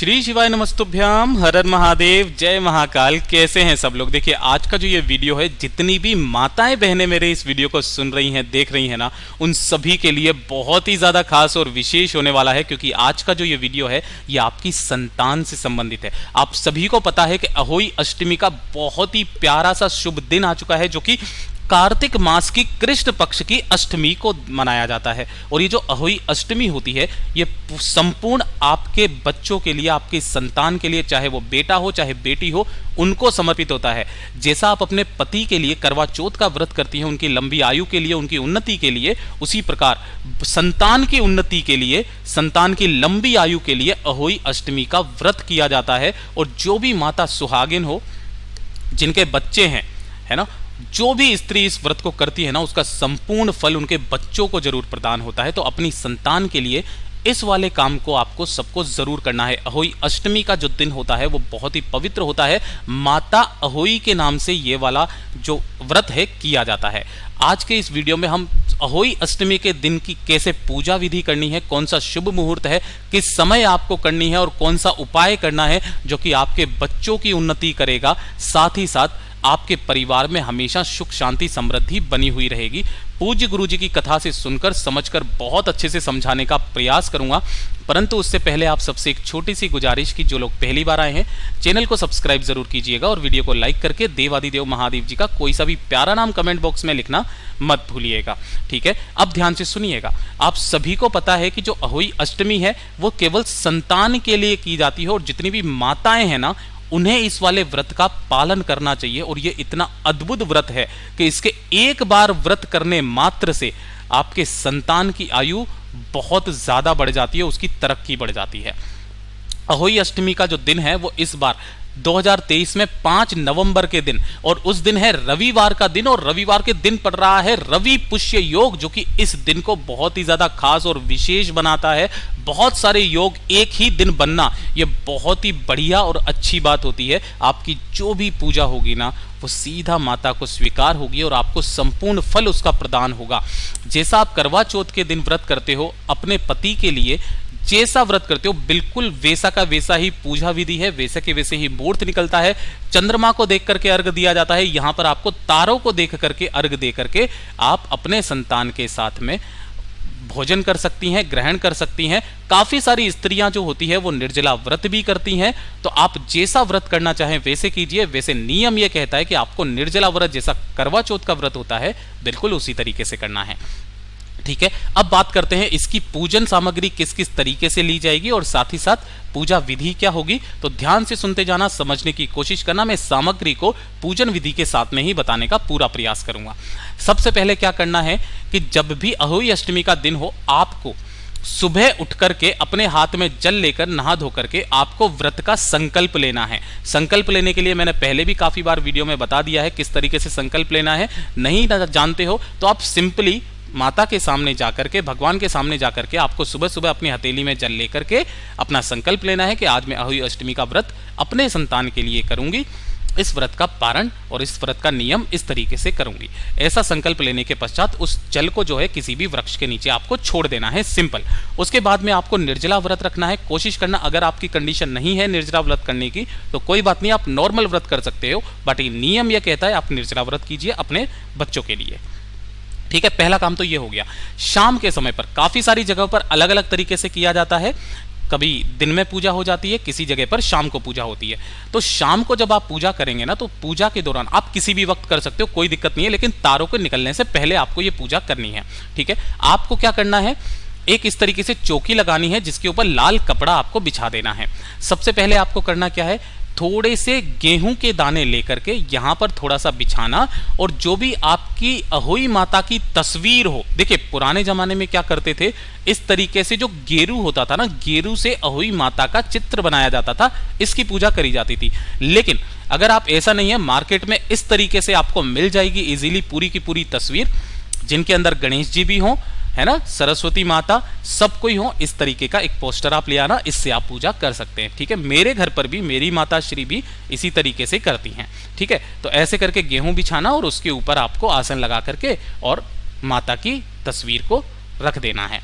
श्री शिवाय नमस्तुभ्याम, हर हर महादेव, जय महाकाल। कैसे हैं सब लोग। देखिए आज का जो ये वीडियो है, जितनी भी माताएं बहनें मेरे इस वीडियो को सुन रही हैं, देख रही हैं ना, उन सभी के लिए बहुत ही ज़्यादा खास और विशेष होने वाला है, क्योंकि आज का जो ये वीडियो है ये आपकी संतान से संबंधित है। आप सभी को पता है कि अहोई अष्टमी का बहुत ही प्यारा सा शुभ दिन आ चुका है, जो कि कार्तिक मास की कृष्ण पक्ष की अष्टमी को मनाया जाता है। और ये जो अहोई अष्टमी होती है, ये संपूर्ण आपके बच्चों के लिए, आपकी संतान के लिए, चाहे वो बेटा हो चाहे बेटी हो, उनको समर्पित होता है। जैसा आप अपने पति के लिए करवा चौथ का व्रत करती हैं, उनकी लंबी आयु के लिए, उनकी उन्नति के लिए, उसी प्रकार संतान की उन्नति के लिए, संतान की लंबी आयु के लिए अहोई अष्टमी का व्रत किया जाता है। और जो भी माता सुहागिन हो, जिनके बच्चे हैं, है ना, जो भी स्त्री इस व्रत को करती है ना, उसका संपूर्ण फल उनके बच्चों को जरूर प्रदान होता है। तो अपनी संतान के लिए इस वाले काम को आपको सबको जरूर करना है। अहोई अष्टमी का जो दिन होता है वो बहुत ही पवित्र होता है। माता अहोई के नाम से ये वाला जो व्रत है किया जाता है। आज के इस वीडियो में हम अहोई अष्टमी के दिन की कैसे पूजा विधि करनी है, कौन सा शुभ मुहूर्त है, किस समय आपको करनी है और कौन सा उपाय करना है जो कि आपके बच्चों की उन्नति करेगा, साथ ही साथ आपके परिवार में हमेशा सुख शांति समृद्धि बनी हुई रहेगी। पूज्य गुरु जी की कथा से सुनकर समझकर बहुत अच्छे से समझाने का प्रयास करूंगा, परंतु उससे पहले आप सबसे एक छोटी सी गुजारिश की, जो लोग पहली बार आए हैं चैनल को सब्सक्राइब जरूर कीजिएगा और वीडियो को लाइक करके देवादिदेव महादेव जी का कोई सा भी प्यारा नाम कमेंट बॉक्स में लिखना मत भूलिएगा। ठीक है, अब ध्यान से सुनिएगा। आप सभी को पता है कि जो अहोई अष्टमी है वो केवल संतान के लिए की जाती है, और जितनी भी माताएं हैं ना, उन्हें इस वाले व्रत का पालन करना चाहिए। और ये इतना अद्भुत व्रत है कि इसके एक बार व्रत करने मात्र से आपके संतान की आयु बहुत ज्यादा बढ़ जाती है, उसकी तरक्की बढ़ जाती है। अहोई अष्टमी का जो दिन है वो इस बार 2023 में 5 नवंबर के दिन, और उस दिन है रविवार का दिन, और रविवार के दिन पड़ रहा है रवि पुष्य योग, जो कि इस दिन को बहुत ही ज्यादा खास और विशेष बनाता है। बहुत सारे योग एक ही दिन बनना ये बहुत ही बढ़िया और अच्छी बात होती है। आपकी जो भी पूजा होगी ना, वो सीधा माता को स्वीकार होगी और आपको संपूर्ण फल उसका प्रदान होगा। जैसा आप करवा चौथ के दिन व्रत करते हो अपने पति के लिए, जैसा व्रत करते हो बिल्कुल वैसा का वैसा ही पूजा विधि है, वैसे के वैसे ही मुहूर्त निकलता है। चंद्रमा को देख करके अर्घ दिया जाता है। यहाँ पर आपको तारों को देख करके अर्घ दे करके आप अपने संतान के साथ में भोजन कर सकती हैं, ग्रहण कर सकती हैं। काफी सारी स्त्रियां जो होती है वो निर्जला व्रत भी करती हैं। तो आप जैसा व्रत करना चाहें वैसे कीजिए। वैसे नियम ये कहता है कि आपको निर्जला व्रत जैसा करवा चौथ का व्रत होता है बिल्कुल उसी तरीके से करना है। ठीक है, अब बात करते हैं इसकी पूजन सामग्री किस किस तरीके से ली जाएगी और साथ ही साथ पूजा विधि क्या होगी। तो ध्यान से सुनते जाना, समझने की कोशिश करना। मैं सामग्री को पूजन विधि के साथ में ही बताने का पूरा प्रयास करूंगा। सबसे पहले क्या करना है कि जब भी अहोई अष्टमी का दिन हो, आपको सुबह उठ करके अपने हाथ में जल लेकर नहा धो करके आपको व्रत का संकल्प लेना है। संकल्प लेने के लिए मैंने पहले भी काफी बार वीडियो में बता दिया है किस तरीके से संकल्प लेना है। नहीं जानते हो तो आप सिंपली माता के सामने जाकर के, भगवान के सामने जाकर के आपको सुबह सुबह अपनी हथेली में जल लेकर के अपना संकल्प लेना है कि आज मैं अहोई अष्टमी का व्रत अपने संतान के लिए करूंगी। इस व्रत का पारण और इस व्रत का नियम इस तरीके से करूंगी। ऐसा संकल्प लेने के पश्चात उस जल को जो है किसी भी वृक्ष के नीचे आपको छोड़ देना है, सिंपल। उसके बाद में आपको निर्जला व्रत रखना है। कोशिश करना, अगर आपकी कंडीशन नहीं है निर्जला व्रत करने की तो कोई बात नहीं, आप नॉर्मल व्रत कर सकते हो, बट नियम यह कहता है आप निर्जला व्रत कीजिए अपने बच्चों के लिए। ठीक है, पहला काम तो ये हो गया। शाम के समय पर काफी सारी जगहों पर अलग अलग तरीके से किया जाता है। कभी दिन में पूजा हो जाती है, किसी जगह पर शाम को पूजा होती है। तो शाम को जब आप पूजा करेंगे ना, तो पूजा के दौरान आप किसी भी वक्त कर सकते हो, कोई दिक्कत नहीं है, लेकिन तारों के निकलने से पहले आपको ये पूजा करनी है। ठीक है, आपको क्या करना है, एक इस तरीके से चौकी लगानी है जिसके ऊपर लाल कपड़ा आपको बिछा देना है। सबसे पहले आपको करना क्या है, थोड़े से गेहूं के दाने लेकर के यहां पर थोड़ा सा बिछाना, और जो भी आपकी अहोई माता की तस्वीर हो, देखिए पुराने जमाने में क्या करते थे, इस तरीके से जो गेरू होता था ना, गेरू से अहोई माता का चित्र बनाया जाता था, इसकी पूजा करी जाती थी। लेकिन अगर आप ऐसा नहीं है, मार्केट में इस तरीके से आपको मिल जाएगी इजीली पूरी की पूरी तस्वीर, जिनके अंदर गणेश जी भी हों, है ना, सरस्वती माता, सब कोई हो, इस तरीके का एक पोस्टर आप ले आना, इससे आप पूजा कर सकते हैं। ठीक है, मेरे घर पर भी मेरी माता श्री भी इसी तरीके से करती हैं। ठीक है, तो ऐसे करके गेहूं बिछाना और उसके ऊपर आपको आसन लगा करके और माता की तस्वीर को रख देना है।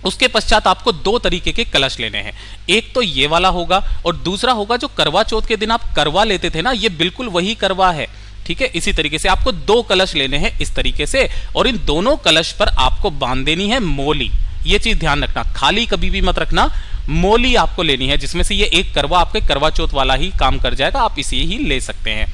उसके पश्चात आपको दो तरीके के कलश लेने हैं। एक तो ये वाला होगा और दूसरा होगा जो करवा चौथ के दिन आप करवा लेते थे ना, ये बिल्कुल वही करवा है। ठीक है, इसी तरीके से आपको दो कलश लेने हैं इस तरीके से, और इन दोनों कलश पर आपको बांध देनी है मोली। ये चीज ध्यान रखना, खाली कभी भी मत रखना, मोली आपको लेनी है, जिसमें से ये एक करवा आपके करवा चौथ वाला ही काम कर जाएगा, आप इसे ही ले सकते हैं।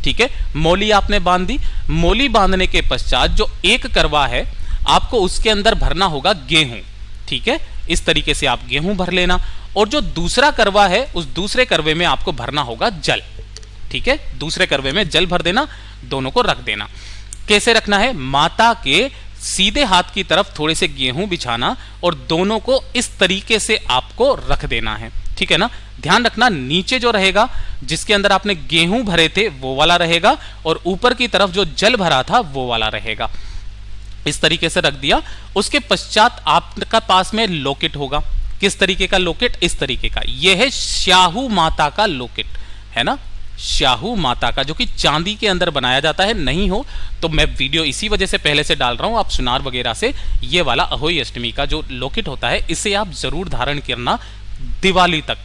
ठीक है, मोली आपने बांध दी। मोली बांधने के पश्चात जो एक करवा है आपको उसके अंदर भरना होगा गेहूं। ठीक है, इस तरीके से आप गेहूं भर लेना, और जो दूसरा करवा है उस दूसरे करवे में आपको भरना होगा जल। ठीक है, दूसरे करवे में जल भर देना, दोनों को रख देना। कैसे रखना है, माता के सीधे हाथ की तरफ थोड़े से गेहूं बिछाना और दोनों को इस तरीके से आपको रख देना है। ठीक है ना, ध्यान रखना नीचे जो रहेगा जिसके अंदर आपने गेहूं भरे थे वो वाला रहेगा, और ऊपर की तरफ जो जल भरा था वो वाला रहेगा। इस तरीके से रख दिया। उसके पश्चात आपका पास में लॉकेट होगा। किस तरीके का लॉकेट, इस तरीके का, यह है शाहू माता का लॉकेट, है ना, शाहू माता का, जो कि चांदी के अंदर बनाया जाता है। नहीं हो तो मैं वीडियो इसी वजह से पहले से डाल रहा हूं, आप सुनार वगैरह से ये वाला अहोई अष्टमी का जो लॉकेट होता है इसे आप जरूर धारण करना दिवाली तक।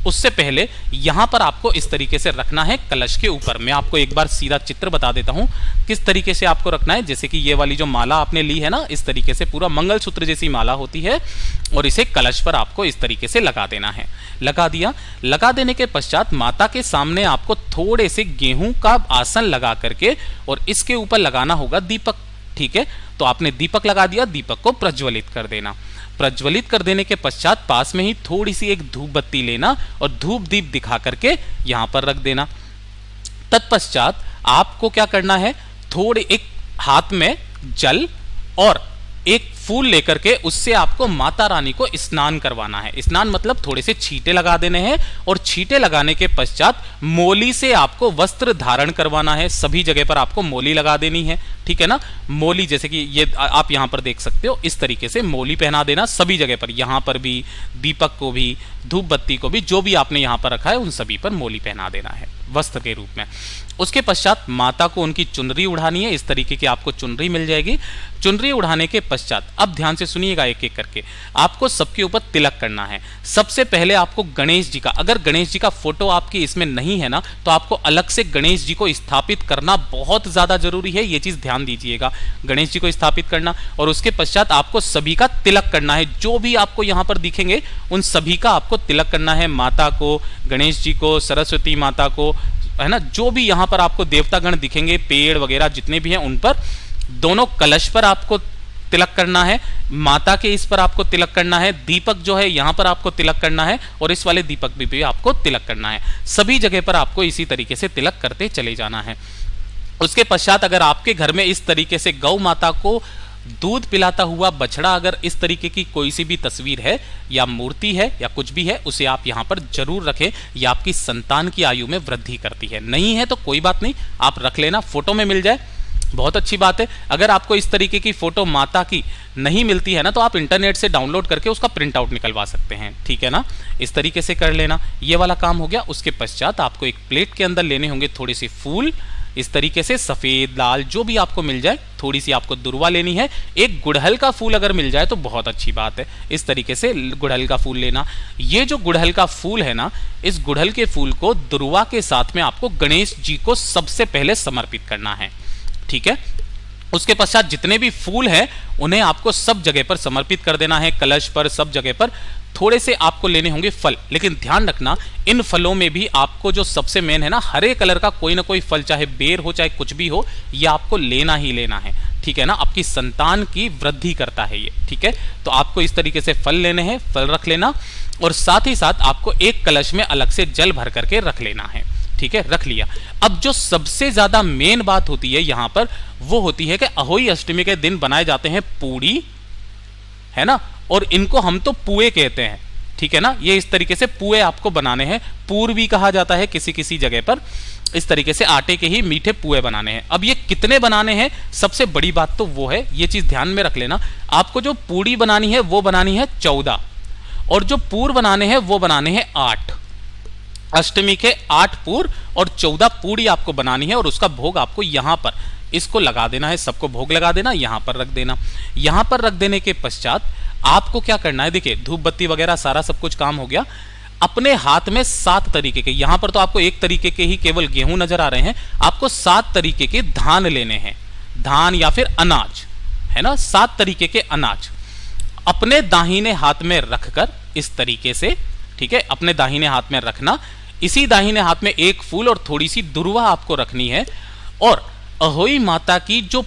उससे पहले यहां पर आपको इस तरीके से रखना है कलश के ऊपर। मैं आपको एक बार सीधा चित्र बता देता हूं किस तरीके से आपको रखना है। जैसे कि ये वाली जो माला आपने ली है ना, इस तरीके से पूरा मंगलसूत्र जैसी माला होती है, और इसे कलश पर आपको इस तरीके से लगा देना है। लगा दिया। लगा देने के पश्चात माता के सामने आपको थोड़े से गेहूं का आसन लगा करके और इसके ऊपर लगाना होगा दीपक। ठीक है, तो आपने दीपक लगा दिया, दीपक को प्रज्वलित कर देना। प्रज्वलित कर देने के पश्चात पास में ही थोड़ी सी एक धूप बत्ती लेना और धूप दीप दिखा करके यहां पर रख देना। तत्पश्चात आपको क्या करना है, थोड़े एक हाथ में जल और एक फूल लेकर के उससे आपको माता रानी को स्नान करवाना है। स्नान मतलब थोड़े से छींटे लगा देने हैं, और छींटे लगाने के पश्चात मोली से आपको वस्त्र धारण करवाना है। सभी जगह पर आपको मोली लगा देनी है। ठीक है ना, मोली जैसे कि ये आप यहां पर देख सकते हो, इस तरीके से मोली पहना देना सभी जगह पर, यहां पर भी, दीपक को भी, धूप बत्ती को भी, जो भी आपने यहां पर रखा है उन सभी पर मोली पहना देना है वस्त्र के रूप में। उसके पश्चात माता को उनकी चुनरी उड़ानी है। इस तरीके की आपको चुनरी मिल जाएगी। चुनरी उड़ाने के पश्चात अब ध्यान से सुनिएगा एक एक करके, आपको सबके ऊपर तिलक करना है। सबसे पहले आपको गणेश जी का, अगर गणेश जी का फोटो आपकी इसमें नहीं है ना, तो आपको अलग से गणेश जी को स्थापित करना बहुत ज्यादा जरूरी है। ये चीज ध्यान दीजिएगा, गणेश जी को स्थापित करना, और उसके पश्चात आपको सभी का तिलक करना है। जो भी आपको यहां पर दिखेंगे उन सभी का आपको तिलक करना है। माता को, गणेश जी को, सरस्वती माता को, है ना, जो भी यहां पर आपको देवतागण दिखेंगे, पेड़ वगैरह जितने भी हैं उन पर, दोनों कलश पर आपको तिलक करना है, माता के इस पर आपको तिलक करना है, दीपक जो है यहां पर आपको तिलक करना है, और इस वाले दीपक भी आपको तिलक करना है। सभी जगह पर आपको इसी तरीके से तिलक करते चले जाना है। उसके पश्चात अगर आपके घर में इस तरीके से गौ माता को दूध पिलाता हुआ बछड़ा, अगर इस तरीके की कोई सी भी तस्वीर है या मूर्ति है या कुछ भी है, उसे आप यहां पर जरूर रखें। यह आपकी संतान की आयु में वृद्धि करती है। नहीं है तो कोई बात नहीं, आप रख लेना, फोटो में मिल जाए बहुत अच्छी बात है। अगर आपको इस तरीके की फोटो माता की नहीं मिलती है ना, तो आप इंटरनेट से डाउनलोड करके उसका प्रिंट आउट निकलवा सकते हैं। ठीक है ना, इस तरीके से कर लेना। ये वाला काम हो गया। उसके पश्चात आपको एक प्लेट के अंदर लेने होंगे थोड़े से फूल, इस तरीके से सफेद, लाल, जो भी आपको मिल जाए। थोड़ी सी आपको दुर्वा लेनी है। एक गुड़हल का फूल अगर मिल जाए तो बहुत अच्छी बात है। इस तरीके से गुड़हल का फूल लेना। ये जो गुड़हल का फूल है ना, इस गुड़हल के फूल को दुर्वा के साथ में आपको गणेश जी को सबसे पहले समर्पित करना है। ठीक है, उसके पश्चात जितने भी फूल हैं उन्हें आपको सब जगह पर समर्पित कर देना है, कलश पर, सब जगह पर। थोड़े से आपको लेने होंगे फल, लेकिन ध्यान रखना इन फलों में भी आपको जो सबसे मेन है ना, हरे कलर का कोई ना कोई फल, चाहे बेर हो चाहे कुछ भी हो, ये आपको लेना ही लेना है। ठीक है ना, आपकी संतान की वृद्धि करता है ये। ठीक है, तो आपको इस तरीके से फल लेने हैं, फल रख लेना, और साथ ही साथ आपको एक कलश में अलग से जल भर करके रख लेना है। ठीक है, रख लिया। अब जो सबसे ज्यादा मेन बात होती है यहां पर, वो होती है कि अहोई अष्टमी के दिन बनाए जाते हैं पूड़ी, है ना, और इनको हम तो पुए कहते हैं। ठीक है ना, ये इस तरीके से पुए आपको बनाने हैं। पूर भी कहा जाता है किसी किसी जगह पर। इस तरीके से आटे के ही मीठे पुए बनाने हैं। अब ये कितने बनाने हैं, सबसे बड़ी बात तो वो है, ये चीज ध्यान में रख लेना, आपको जो पूड़ी बनानी है वो बनानी है 14, और जो पूर बनाने हैं वो बनाने हैं 8। अष्टमी के 8 पूर और 14 पूड़ी आपको बनानी है, और उसका भोग आपको यहां पर इसको लगा देना है। सबको भोग लगा देना, यहां पर रख देना। यहां पर रख देने के पश्चात आपको क्या करना है, देखिए धूप बत्ती वगैरह सारा सब कुछ काम हो गया। अपने हाथ में 7 तरीके के, यहां पर तो आपको एक तरीके के ही केवल गेहूं नजर आ रहे हैं, आपको 7 तरीके के धान लेने हैं, धान या फिर अनाज, है ना, 7 तरीके के अनाज अपने दाहिने हाथ में रखकर इस तरीके से, ठीक है, अपने दाहिने हाथ में रखना। इसी दाहिने हाथ में एक फूल और थोड़ी सी दुर्वा आपको रखनी है, और अहोई माता की जो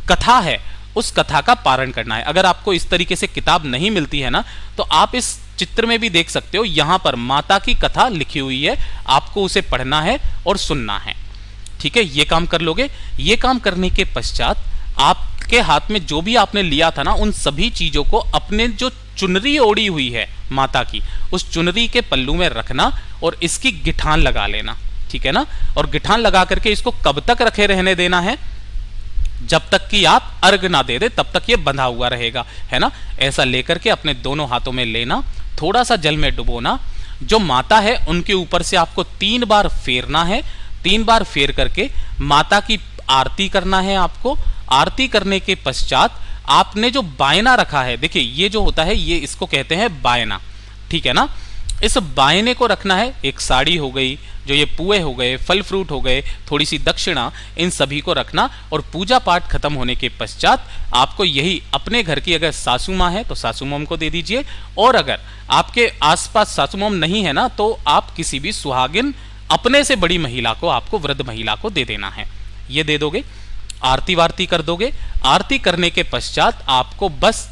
कथा है उस कथा का पारण करना है। अगर आपको इस तरीके से किताब नहीं मिलती है ना, तो आप इस चित्र में भी देख सकते हो, यहां पर माता की कथा लिखी हुई है, आपको उसे पढ़ना है और सुनना है, ठीक है। ये काम कर लोगे। ये काम करने के पश्चात आपके हाथ में जो भी आपने लिया था ना, उन सभी चीजों को अपने जो चुनरी ओढ़ी हुई है माता की, उस चुनरी के पल्लू में रखना और इसकी गिठान लगा लेना, ठीक है ना। और गिठान लगा करके इसको कब तक रखे रहने देना है, जब तक कि आप अर्घ ना दे दे, तब तक ये बंधा हुआ रहेगा, है ना। ऐसा लेकर के अपने दोनों हाथों में लेना, थोड़ा सा जल में डुबोना, जो माता है उनके ऊपर से आपको 3 बार फेरना है। 3 बार फेर करके माता की आरती करना है आपको। आरती करने के पश्चात आपने जो बायना रखा है, देखिए ये जो होता है ये इसको कहते हैं बायना, ठीक है ना। इस बायने को रखना है, एक साड़ी हो गई, जो ये पुए हो गए, फल फ्रूट हो गए, थोड़ी सी दक्षिणा, इन सभी को रखना। और पूजा पाठ खत्म होने के पश्चात आपको यही अपने घर की अगर सासू माँ है तो सासू मोम को दे दीजिए, और अगर आपके आसपास सासू मोम नहीं है ना, तो आप किसी भी सुहागिन अपने से बड़ी महिला को, आपको वृद्ध महिला को दे देना है। ये दे दोगे, आरती वारती कर दोगे। आरती करने के पश्चात आपको बस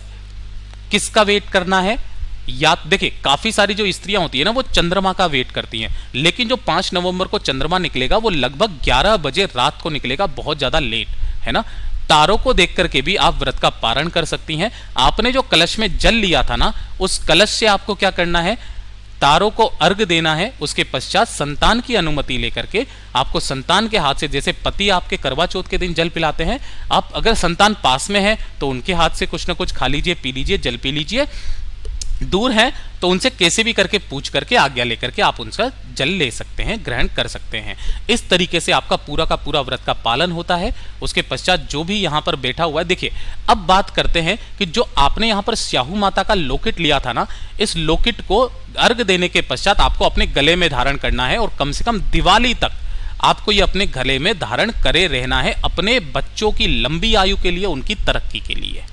किसका वेट करना है, या देखिए काफी सारी जो स्त्रियां होती है ना, वो चंद्रमा का वेट करती हैं, लेकिन जो 5 नवंबर को चंद्रमा निकलेगा वो लगभग 11 बजे रात को निकलेगा, बहुत ज्यादा लेट, है ना। तारों को देख करके भी आप व्रत का पारण कर सकती हैं। आपने जो कलश में जल लिया था ना, उस कलश से आपको क्या करना है, तारों को अर्घ देना है। उसके पश्चात संतान की अनुमति लेकर के आपको संतान के हाथ से, जैसे पति आपके करवा चौथ के दिन जल पिलाते हैं, आप अगर संतान पास में है तो उनके हाथ से कुछ ना कुछ खा लीजिए, पी लीजिए, जल पी लीजिए। दूर है तो उनसे कैसे भी करके पूछ करके आज्ञा लेकर के आप उनका जल ले सकते हैं, ग्रहण कर सकते हैं। इस तरीके से आपका पूरा का पूरा व्रत का पालन होता है। उसके पश्चात जो भी यहाँ पर बैठा हुआ है, देखिए अब बात करते हैं कि जो आपने यहाँ पर स्याहू माता का लोकेट लिया था ना, इस लोकेट को अर्घ देने के पश्चात आपको अपने गले में धारण करना है, और कम से कम दिवाली तक आपको ये अपने गले में धारण करे रहना है, अपने बच्चों की लंबी आयु के लिए, उनकी तरक्की के लिए,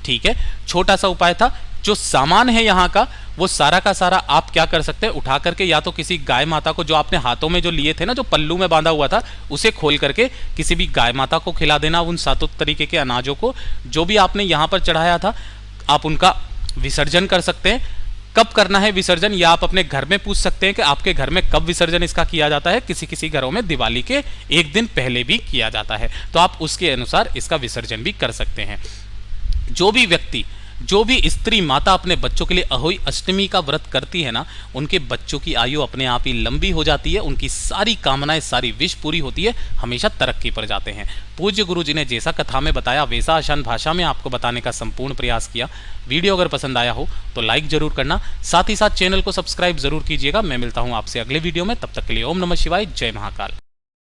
ठीक है। छोटा सा उपाय था। जो सामान है यहाँ का, वो सारा का सारा आप क्या कर सकते हैं, उठा करके या तो किसी गाय माता को, जो आपने हाथों में जो लिए थे ना, जो पल्लू में बांधा हुआ था, उसे खोल करके किसी भी गाय माता को खिला देना। उन 7 तरीके के अनाजों को जो भी आपने यहाँ पर चढ़ाया था, आप उनका विसर्जन कर सकते हैं। कब करना है विसर्जन, या आप अपने घर में पूछ सकते हैं कि आपके घर में कब विसर्जन इसका किया जाता है। किसी किसी घरों में दिवाली के 1 दिन पहले भी किया जाता है, तो आप उसके अनुसार इसका विसर्जन भी कर सकते हैं। जो भी व्यक्ति, जो भी स्त्री माता अपने बच्चों के लिए अहोई अष्टमी का व्रत करती है ना, उनके बच्चों की आयु अपने आप ही लंबी हो जाती है, उनकी सारी कामनाएं, सारी विश पूरी होती है, हमेशा तरक्की पर जाते हैं। पूज्य गुरु जी ने जैसा कथा में बताया, वैसा आसान भाषा में आपको बताने का संपूर्ण प्रयास किया। वीडियो अगर पसंद आया हो तो लाइक जरूर करना, साथ ही साथ चैनल को सब्सक्राइब जरूर कीजिएगा। मैं मिलता हूँ आपसे अगले वीडियो में, तब तक के लिए ओम नमः शिवाय, जय महाकाल।